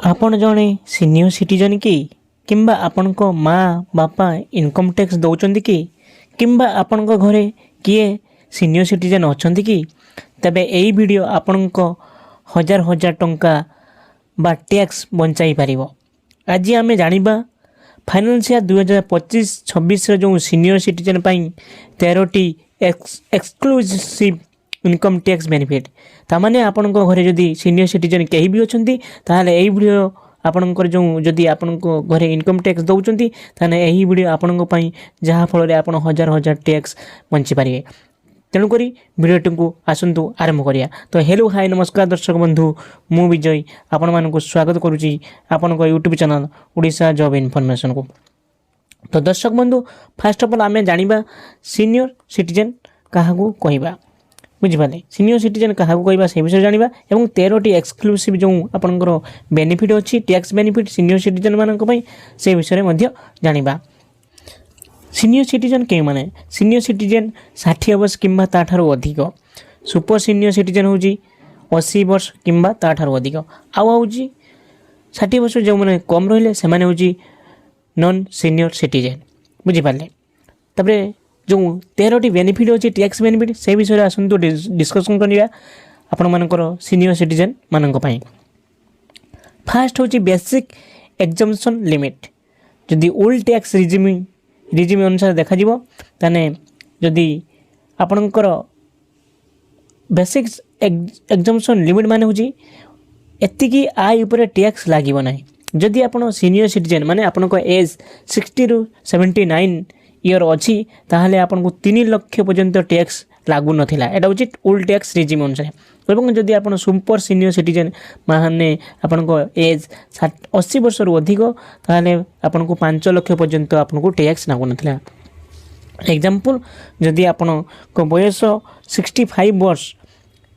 आपण जड़े senior citizen कि किंबा आपण माँ बापा इनकम टैक्स दौरान कि किंबा आपण घरे किए सीनियर सिटीजन अच्छा कि तेबे यही वीडियो आपण हजार हजार टंका बा टैक्स बचाई पार। आज आम जाना फाइनेंशियल 2025-26 जो सीनियर सिटीजन 13टी एक्सक्लूसिव इनकम टैक्स बेनिफिट तामाने आपण घरे जदि सीनियर सिटीजन कहीं भी अच्छा ताहले यही वीडियो आपणकर जो जदि आपण घरे इनकम टैक्स दौरान ताहले यही वीडियो आपण जहाँ फल आप हजार हजार टैक्स बंची पारे। तेणुक भिडियोटी को आसतु आरंभ करिया। तो हेलो हाय नमस्कार दर्शक बंधु मु विजय आपण मानक स्वागत करुच्ची आपण YouTube channel Odisha job information को। तो दर्शक बंधु फास्ट ऑफ ऑल आम जाना सीनियर सिटीजन क्या कहवा बुझिपारे। सीनियर सिटीजन क्या कहवा से विषय जाना और 13टी एक्सक्लूसिव जो आपंकर बेनिफिट अच्छी टैक्स बेनिफिट सीनियर सिटीजन मानक से विषय जाना। सीनियर सिटीजन के माने सीनियर सिटीजन 60 वर्ष किंबा ताठारु अधिक, सुपर सीनियर सिटीजन होची 80 वर्ष किंबा ताठारु अधिक, आउ होची 60 वर्ष जो माने कम रहिले से माने होची नॉन सीनियर सिटीजन बुझिपारे। तबरे जो 13टी बेनिफिट अच्छी टैक्स बेनिफिट से विषय आसतु डिस्कसन करिया आपण मानकर सीनियर सिटीजन मानक पई। फास्ट होची बेसिक एग्जाम्पशन लिमिट जदि ओल्ड टैक्स रिजिम अनुसार देखा ताने जदि आपणकर बेसिक एग्जाम्पशन लिमिट माने होची एतिकी आय ऊपर टैक्स लागिबो नाही। जदि आपण सीनियर सिटीजन माने आपणको एज 60 रु 79 ईयर अच्छी ताहले आपन को 3 लाख पर्यंत टैक्स लागू नथिला। एटा होची ओल्ड टैक्स रिजिम अनुसार। और जदि आपन सुपर सीनियर सिटीजन माने आपन को एज 80 वर्ष रु अधिक ताहले आपन को 5 लाख पर्यंत आपन को टैक्स लागू नथिला। एग्जांपल जदि आपन को बयस 65 वर्ष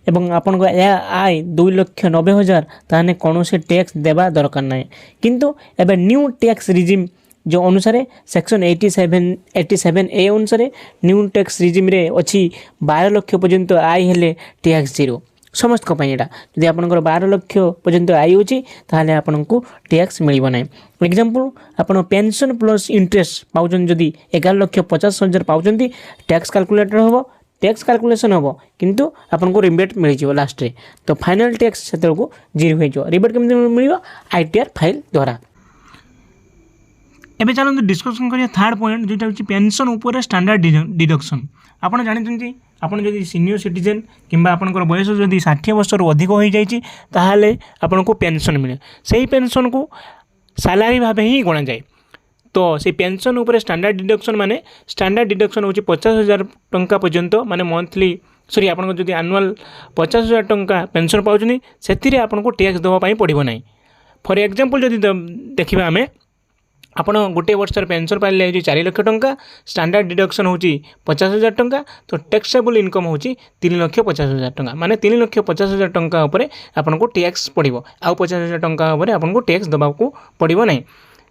एवं आपन को आय 2,90,000 ताहले कोनोसे टैक्स देबा दरकार नै। किंतु एबे न्यू टैक्स रिजिम जो अनुसार सेक्शन 87 ए अनुसार न्यू टैक्स रिजिम रे अच्छी 12 लाख पर्यंत आय हेले टैक्स जीरो समस्त को पाइएटा। यदि आपनकर 12 लाख पर्यंत आय होची ताहले आपनको टैक्स मिलिबो नै। एग्जांपल आपण पेंशन प्लस इंटरेस्ट पाउछन जदि 11,50,000 पाउछंती टैक्स कैलकुलेटर होबो टैक्स कैलकुलेशन होबो किंतु आपनको रिबेट मिल जिवो लास्ट रे। तो फाइनल टैक्स सेतेल को जीरो हो जिवो। रिबेट केमति मिलिबो आईटीआर फाइल द्वारा। एबे चलते डिस्कसन करिया थर्ड पॉइंट जोटा होची पेंशन ऊपर स्टैंडर्ड डिडक्शन। आपण जानिथंती आपण जदि सीनियर सिटीजन किंबा आपनकर बयस जदि 60 वर्ष रु अधिक हो जाइछि ताहाले आपनको पेंशन मिले। सेही पेंशन को सैलरी भाबे ही गणा जाए। तो से पेंशन ऊपर स्टैंडर्ड डिडक्शन माने स्टैंडर्ड डिडक्शन होची 50,000 टंका पर्यंत माने मंथली सॉरी आपनको जदि एनुअल 50,000 टंका पेंशन पाउछनी सेतिरे आपनको टैक्स देबा पई पड़िबो नै। फॉर एग्जांपल जदि देखिबा हमें आपण गोटे वर्षर पेंशन पाइले 4 लाख टंका स्टैंडर्ड डिडक्शन होची 50,000 टंका तो टैक्सेबल इनकम होची 3,50,000 टंका माने 3,50,000 टंका ऊपर आपनको टैक्स पड़िबो आ 50,000 टंका ऊपर आपनको टैक्स दबाको पड़िबो नै।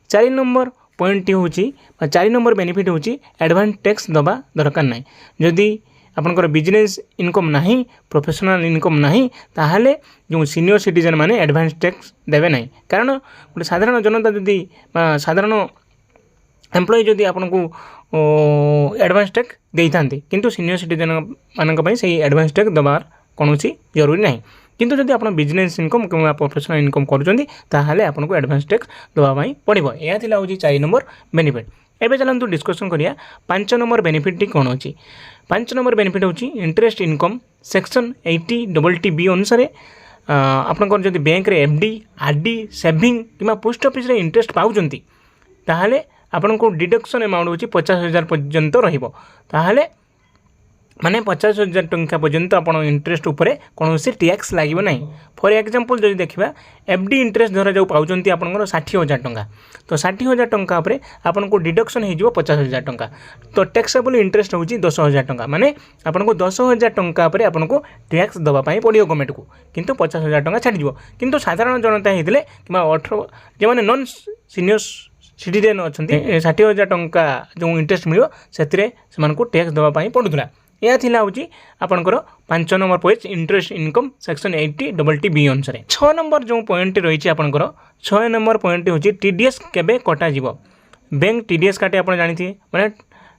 4 नंबर पॉइंट होची 4 नंबर बेनिफिट होची एडवांस टैक्स दबा दरकार नै। जदि आपनकर बिजनेस इनकम नाही प्रोफेशनल इनकम नाही ताहले जो सीनियर सिटीजन माने एडवांस टैक्स देवे नाही। कारण गोटे साधारण जनता जदि साधारण एम्प्लॉय जदि आपनको एडवांस टैक्स देइथांती किंतु सीनियर सिटीजन मानक पई सेही एडवांस टैक्स दबार कोनोसी जरूरी नाही। किंतु जदि आपण बिजनेस इनकम किंबा प्रोफेशनल इनकम करूछंती ताहले आपनको एडवांस टैक्स दबा पई पड़िबो। एया थिला होची 4 नंबर बेनिफिट। एबे चलंतु डिस्कशन करिया 5 नंबर बेनिफिट कोन होची। 5 नंबर बेनिफिट होची इंटरेस्ट इनकम सेक्शन 80 अनुसार आपनकर जदि बैंक रे एफडी आरडी सेविंग किंबा पोस्ट ऑफिस रे इंटरेस्ट पाउचंती ताहले आपनको डिडक्शन अमाउंट होची 50,000 पर्यंत रहिबो। ताहले माने 50,000 टंका पर्यंत आपण इंटरेस्ट ऊपर कोनोसी टैक्स लागिबो नै। फॉर एग्जांपल जदि देखिबा एफडी इंटरेस्ट धरा जाऊ पाउचंती आपनकर 60,000 टंका तो 60,000 टंका ऊपर आपनको डिडक्शन हे जिवो 50,000 टंका तो टैक्सेबल इंटरेस्ट होची 10,000 टंका माने आपनको 10,000 टंका ऊपर आपनको टैक्स दबा पई पड़ियो गवर्नमेंट को किंतु 50,000 टंका छाडी जिवो। किंतु साधारण जनता हेतिले किबा 18 जे माने नॉन सीनियर सिटीजन अछंती 60,000 टंका जो इंटरेस्ट मिलियो सेतिरे सेमानको टैक्स दबा पई पडुतला यह थिला होची आपनकर 5 number point interest income section 80 अनुसार 6 नंबर जो पॉइंट रही आपनकर 6 नंबर पॉइंट होची टीडीएस केबे कटा जीवो बैंक टीडीएस काटे आप जानते माने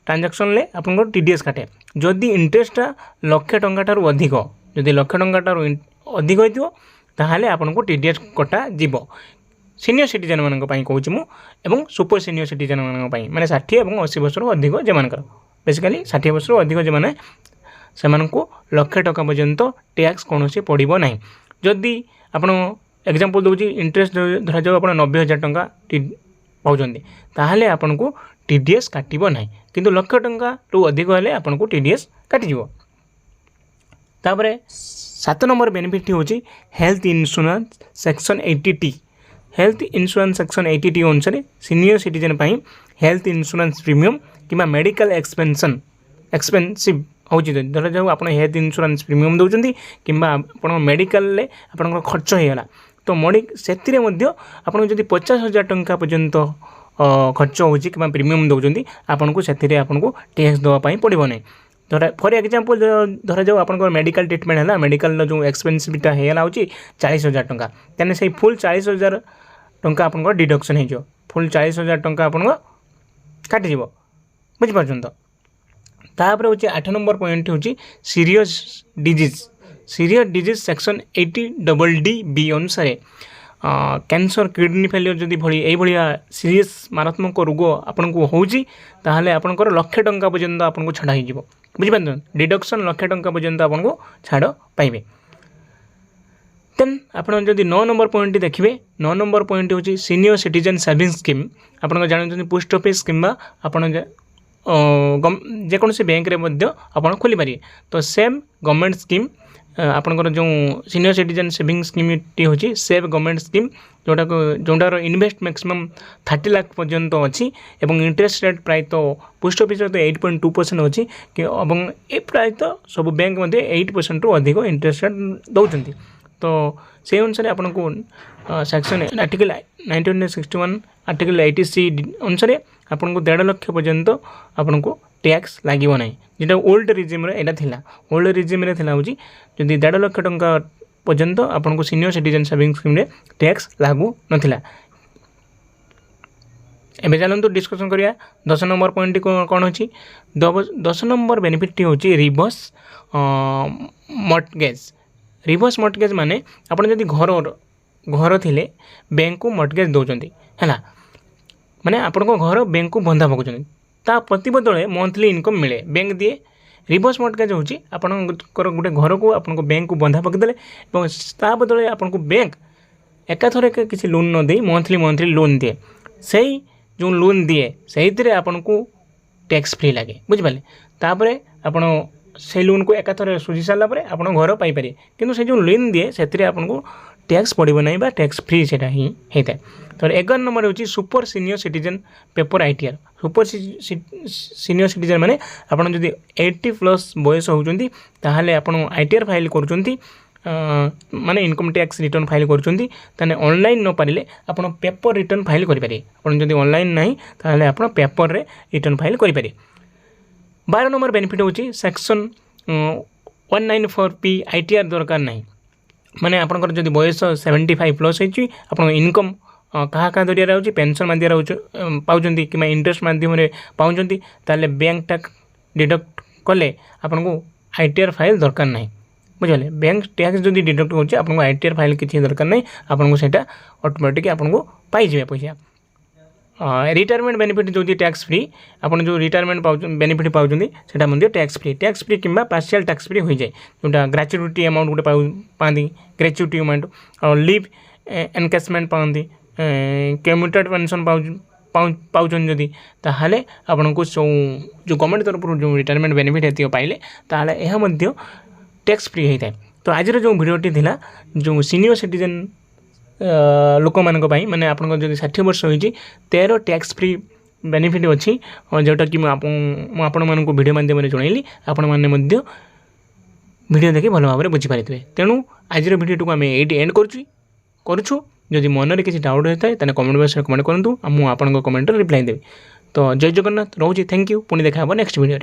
ट्रांजैक्शन ले आपनकर टीडीएस काटे जदि इंटरेस्टटा लक्ष टंका ठारू अधिक जदि लक्ष टंका ठारू अधिक होइतिबो ताहाले आपनको टीडीएस कटा जीवो सीनियर सिटीजन मानक पई कहूँ मु एवं सुपर सीनियर सिटीजन मानक पई माने 60 एवं 80 वर्ष अधिक जे मानकर बेसिकली 60 वर्ष अधिक जे माने से माननको लक्ष टका पर्यंत टैक्स कोनोसी पड़िबो नाही जदि आपण एग्जांपल दोची इंटरेस्ट धरा जाऊ आपण 90,000 टंका पाउचंदी ताहाले आपनको टीडीएस काटिबो नाही किंतु लक्ष टंका रु अधिक हेले आपनको टीडीएस काटि जीवो तापरे 7 नंबर बेनिफिट होची health insurance section 80T health insurance section 80T अनुसार सीनियर सिटीजन पाई हेल्थ इंश्योरेंस प्रीमियम किंबा मेडिकल एक्सपेंसिव होची धर जाऊ आप हेल्थ इंश्योरेंस प्रीमियम दौरान कि मेडिकल आप खर्च होगा तो से आपको जब 50,000 टंका पर्यंत खर्च हो प्रीमियम दौरान आपको से टैक्स देवाई पड़ो ना धर फॉर एग्जांपल धर जाऊ आप मेडिकल ट्रिटमेंट है मेडिकल जो एक्सपेंसिवटा होगा हूँ 40,000 टंका तेने से फुल 40,000 टंका आप डिडक्शन हो फुल 40,000 टंका आप काटिज बुझीपार तो तापर हूँ 8 नंबर पॉइंट हूँ सीरियस डिजीज सेक्शन 80DD अनुसार कैंसर किडनी फेलियर जदि भाया सीरीयस मारात्मक रोग आपन को होची ताहले आपनकर लक्ष टंका पर्यंत आपन छाड़ हो बुझीपार डिडक्शन लक्ष टंका पर्यंत आपन को छाड़ पाइबे देन आपन जदि 9 नंबर पॉइंट देखिए 9 नंबर पॉइंट हूँ सीनियर सिटीजन सेविंग स्कीम आपन जानते पोस्ट ऑफिस किंबा आपन जेकोसी बैंक आप खोली पारे तो सेम गवर्नमेंट स्कीम आपनकर जो सीनियर सिटीजन सेविंग स्कीम टी होची सेव गवर्नमेंट स्कीम जोटार इन्वेस्ट मैक्सिमम 30 लाख पर्यंत अच्छी एवं इंटरेस्ट रेट प्राय तो पोस्ट ऑफिस तो 8.2% अच्छी ए प्राय तो सब बैंक मध्य 8% रु अधिक इंटरेस्ट रेट दौरान तो से अनुसार आपन को सेक्शन आर्टिकल 1961 आर्टिकल 80C अनुसार आपन को 1.5 लाख पर्यंत आपन को टैक्स लगे ना जेटा ओल्ड रिजिम एटा थिला ओल्ड रिजिम रे थिला होची जदि 1.5 लाख टंका पर्यंत आपन को सीनियर सिटीजन सेविंग स्कीम रे टैक्स लागू नथिला एबे चलंतु डिस्कशन करिया 10 नंबर पॉइंट कोन होची 10 नंबर बेनिफिट होची रिवर्स मॉर्टगेज माने आपन जदि घर थिले बैंक को मॉर्टगेज दौचंती हैला माने आपन को घर बैंक को बंधा पकउचंती ता प्रतिबदले मंथली इनकम मिले बैंक दिए रिवर्स मॉर्टगेज होची आपनकर गोटे घर को आपन बैंक को बंधा पकईदेले ता बदले आपन को बैंक एकाथरे किसी लोन न दे मंथली लोन दिए से जो लोन दिए से आपन को टैक्स फ्री लगे बुझिपारे तापरे आपन से लोन को एकाथरे सुझी सारा आप घर पाइपर किंतु से जो लोन दिए से आपन को टैक्स पड़ो ना टैक्स फ्री से ही होता है तो 11 नंबर हूँ super senior citizen paper ITR super senior citizen माने आपन जदि 80+ बयस होउचंती ताहाले आपन आईटीआर फाइल करूचंती माने इनकम टैक्स रिटर्न फाइल करूचंती ताने ऑनलाइन न पारिले आपन पेपर रिटर्न फाइल करि पारे आपन जदि ऑनलाइन नाही ताहाले आपन पेपर रे रिटर्न फाइल करि पारे 12 नंबर बेनिफिट होची सेक्शन 194P आईटीआर दरकार नाही माने आपनकर जदि बयस 75+ होची आपन इनकम क्या जरिया हो पेंशन माध्यम पाँच कि इंटरेस्ट माध्यम पाँच ताले बैंक टैक्स डिडक्ट कले आपन को आईटीआर फाइल दरकार नहीं बुझे बैंक टैक्स जब डिडक्ट होची आपन को आईटीआर फाइल किसी दरकार नहीं आपन को सेटा ऑटोमेटिक आपन को पाइबे पैसा रिटायरमेंट बेनिफिट जो टैक्स फ्री आपन जो रिटायरमेंट बेनिफिट पाँच टैक्स फ्री कि पार्शियल टैक्स फ्री हो जाए जोटा ग्रेच्युटी अमाउंट गोटे पाती ग्रेच्युटी अमाउंट और लिव एनकेसमेंट पाती कम्यूटेड पेंशन पाँच जदि ताहले आपन को जो गवर्नमेंट तरफ जो रिटायरमेंट बेनिफिट ये पाइले ताहले यह टैक्स फ्री होता है तो आज जो भिडियोटी थिला जो सीनियर सिटीजन लोक मानक माने आपन जो 60 वर्ष होइछि 13 टैक्स फ्री बेनिफिट अच्छी जोटा कि आपण मानक वीडियो माध्यम जनइली आपण माने मध्य वीडियो देखि भल भाव में बुझीपारे तेणु आज भिडियो को आम ये एंड करूँ जदि मन में किसी डाउट होता है तो कमेंट बॉक्स में कमेंट करूँ मुझे आपन कमेंट रिप्लाई देवी तो जय जगन्नाथ रोची थैंक यू पुणी देखा नेक्स्ट वीडियो।